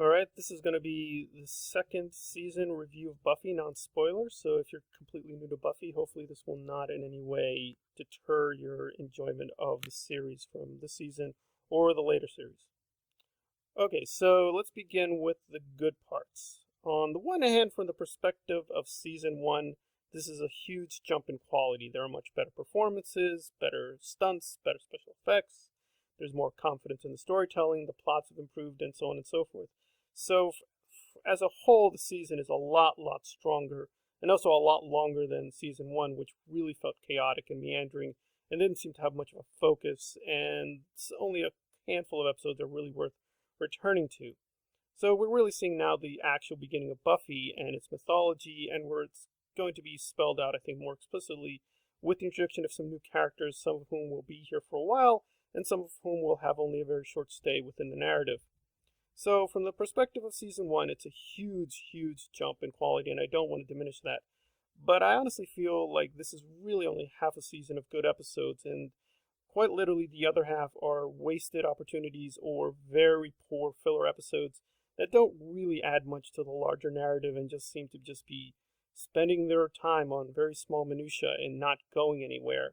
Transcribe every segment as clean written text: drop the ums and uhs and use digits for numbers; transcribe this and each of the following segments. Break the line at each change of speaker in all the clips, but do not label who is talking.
Alright, this is going to be the second season review of Buffy, non-spoiler, so if you're completely new to Buffy, hopefully this will not in any way deter your enjoyment of the series from this season or the later series. Okay, so let's begin with the good parts. On the one hand, from the perspective of season 1, this is a huge jump in quality. There are much better performances, better stunts, better special effects. There's more confidence in the storytelling, the plots have improved, and so on and so forth. So, as a whole, the season is a lot stronger, and also a lot longer than season 1, which really felt chaotic and meandering, and didn't seem to have much of a focus, and it's only a handful of episodes are really worth returning to. So we're really seeing now the actual beginning of Buffy and its mythology, and where it's going to be spelled out, I think, more explicitly with the introduction of some new characters, some of whom will be here for a while, and some of whom will have only a very short stay within the narrative. So from the perspective of season 1, it's a huge jump in quality, and I don't want to diminish that. But I honestly feel like this is really only half a season of good episodes, and quite literally the other half are wasted opportunities or very poor filler episodes that don't really add much to the larger narrative and just seem to just be spending their time on very small minutia and not going anywhere.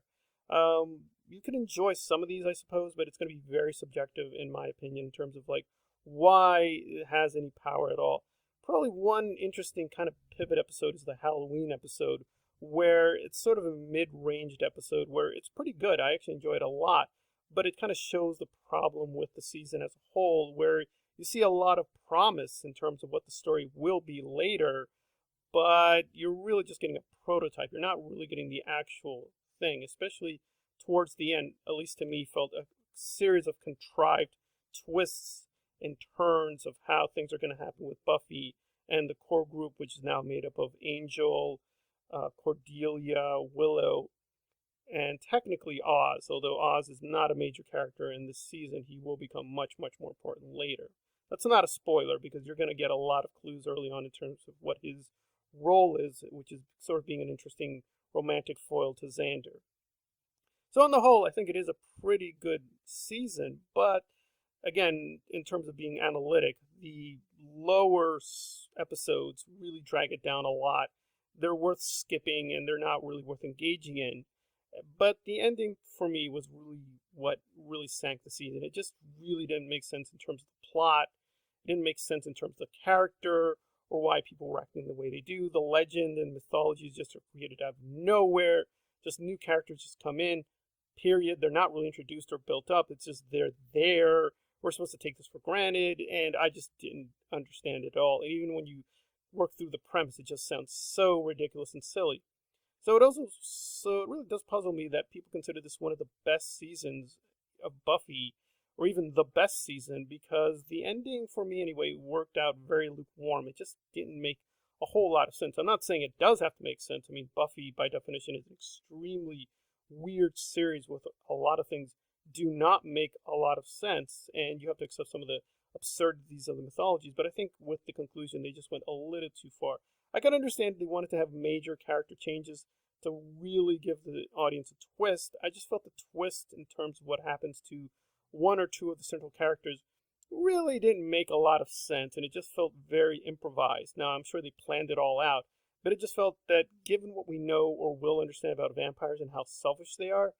You can enjoy some of these, I suppose, but it's going to be very subjective in my opinion in terms of like why it has any power at all. Probably one interesting kind of pivot episode is the Halloween episode, where it's sort of a mid-ranged episode where it's pretty good. I actually enjoy it a lot, but it kind of shows the problem with the season as a whole, where you see a lot of promise in terms of what the story will be later, but you're really just getting a prototype. You're not really getting the actual thing, especially towards the end, at least to me, felt a series of contrived twists and turns of how things are going to happen with Buffy and the core group, which is now made up of Angel, Cordelia, Willow, and technically Oz. Although Oz is not a major character in this season, he will become much more important later. That's not a spoiler because you're going to get a lot of clues early on in terms of what his role is, which is sort of being an interesting romantic foil to Xander. So on the whole, I think it is a pretty good season, but again, in terms of being analytic, the lower episodes really drag it down a lot. They're worth skipping and they're not really worth engaging in. But the ending for me was really what really sank the season. It just really didn't make sense in terms of the plot. It didn't make sense in terms of the character or why people were acting the way they do. The legend and mythology just are created out of nowhere. Just new characters just come in, period. They're not really introduced or built up. It's just they're there. We're supposed to take this for granted, and I just didn't understand it at all. And even when you work through the premise, it just sounds so ridiculous and silly. So it really does puzzle me that people consider this one of the best seasons of Buffy, or even the best season, because the ending, for me anyway, worked out very lukewarm. It just didn't make a whole lot of sense. I'm not saying it does have to make sense. I mean, Buffy, by definition, is an extremely weird series with a lot of things do not make a lot of sense, and you have to accept some of the absurdities of the mythologies, but I think with the conclusion, they just went a little too far. I can understand they wanted to have major character changes to really give the audience a twist. I just felt the twist in terms of what happens to one or two of the central characters really didn't make a lot of sense, and it just felt very improvised. Now, I'm sure they planned it all out, but it just felt that given what we know or will understand about vampires and how selfish they are,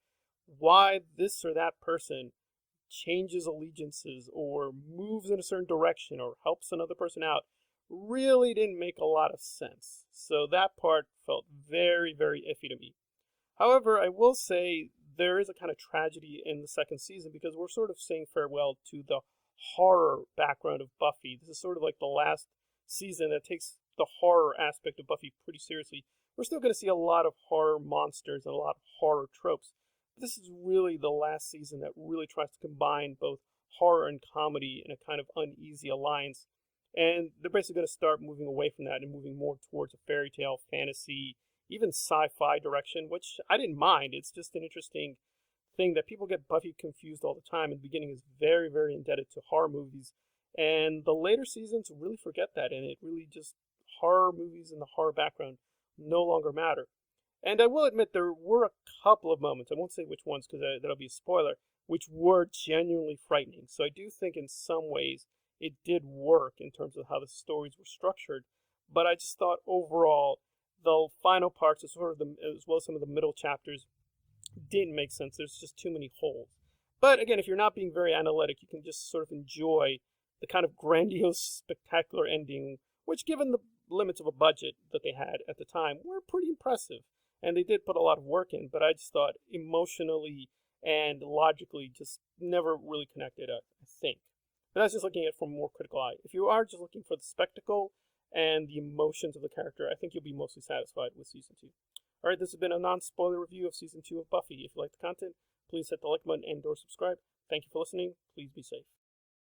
why this or that person changes allegiances or moves in a certain direction or helps another person out really didn't make a lot of sense. So that part felt very iffy to me. However, I will say there is a kind of tragedy in the second season because we're sort of saying farewell to the horror background of Buffy. This is sort of like the last season that takes the horror aspect of Buffy pretty seriously. We're still going to see a lot of horror monsters and a lot of horror tropes. This is really the last season that really tries to combine both horror and comedy in a kind of uneasy alliance. And they're basically going to start moving away from that and moving more towards a fairy tale, fantasy, even sci-fi direction, which I didn't mind. It's just an interesting thing that people get Buffy confused all the time. In the beginning is very indebted to horror movies. And the later seasons really forget that. And it really just, horror movies in the horror background no longer matter. And I will admit there were a couple of moments, I won't say which ones because that'll be a spoiler, which were genuinely frightening. So I do think in some ways it did work in terms of how the stories were structured. But I just thought overall, the final parts, as well as some of the middle chapters, didn't make sense. There's just too many holes. But again, if you're not being very analytic, you can just sort of enjoy the kind of grandiose, spectacular ending, which, given the limits of a budget that they had at the time, were pretty impressive. And they did put a lot of work in, but I just thought emotionally and logically just never really connected, I think. But that's just looking at it from a more critical eye. If you are just looking for the spectacle and the emotions of the character, I think you'll be mostly satisfied with Season 2. Alright, this has been a non-spoiler review of Season 2 of Buffy. If you like the content, please hit the like button and or subscribe. Thank you for listening. Please be safe.